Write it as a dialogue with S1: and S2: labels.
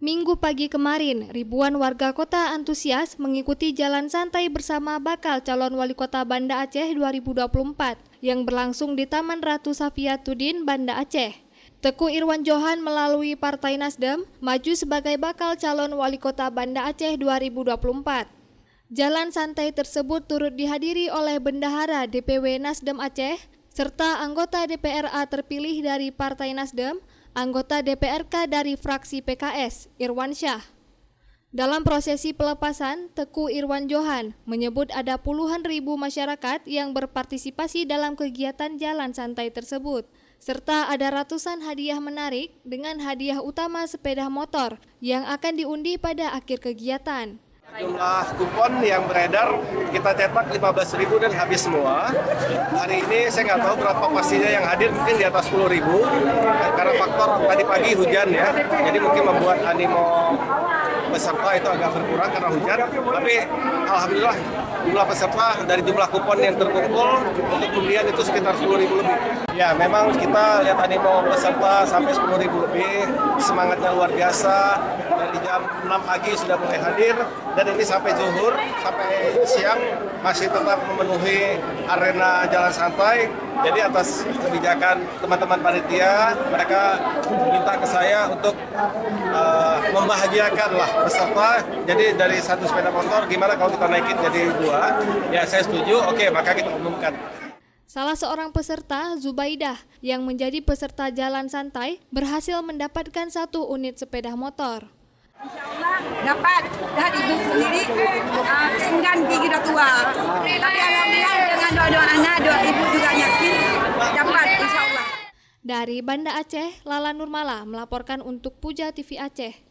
S1: Minggu pagi kemarin, ribuan warga kota antusias mengikuti jalan santai bersama bakal calon wali kota Banda Aceh 2024 yang berlangsung di Taman Ratu Safiatuddin, Banda Aceh. Teguh Irwan Johan melalui Partai Nasdem maju sebagai bakal calon wali kota Banda Aceh 2024. Jalan santai tersebut turut dihadiri oleh Bendahara DPW Nasdem Aceh serta anggota DPRA terpilih dari Partai Nasdem, anggota DPRK dari fraksi PKS, Irwan Syah. Dalam prosesi pelepasan, Teguh Irwan Johan menyebut ada puluhan ribu masyarakat yang berpartisipasi dalam kegiatan jalan santai tersebut, serta ada ratusan hadiah menarik dengan hadiah utama sepeda motor yang akan diundi pada akhir kegiatan.
S2: Jumlah kupon yang beredar kita cetak 15.000 dan habis semua. Hari ini saya nggak tahu berapa pastinya yang hadir, mungkin di atas 10.000. Karena faktor tadi pagi hujan ya, jadi mungkin membuat animo peserta itu agak berkurang karena hujan. Tapi alhamdulillah jumlah peserta dari jumlah kupon yang terkumpul untuk pembelian itu sekitar 10.000 lebih. Ya memang kita lihat animo peserta sampai 10.000 lebih, semangatnya luar biasa. Dari jam 6 pagi sudah mulai hadir dan ini sampai zuhur, sampai siang masih tetap memenuhi arena jalan santai. Jadi atas kebijakan teman-teman panitia, mereka minta ke saya untuk membahagiakan lah peserta. Jadi dari satu sepeda motor, gimana kalau kita naikin jadi 2? Ya saya setuju, oke maka kita umumkan.
S1: Salah seorang peserta, Zubaidah, yang menjadi peserta jalan santai, berhasil mendapatkan 1 unit sepeda motor.
S3: InsyaAllah dapat, dan ibu sendiri enggan gigi dah tua. Tapi alhamdulillah dengan doa-doa anak, doa ibu juga yakin dapat insyaAllah.
S1: Dari Banda Aceh, Lala Nurmala melaporkan untuk Puja TV Aceh.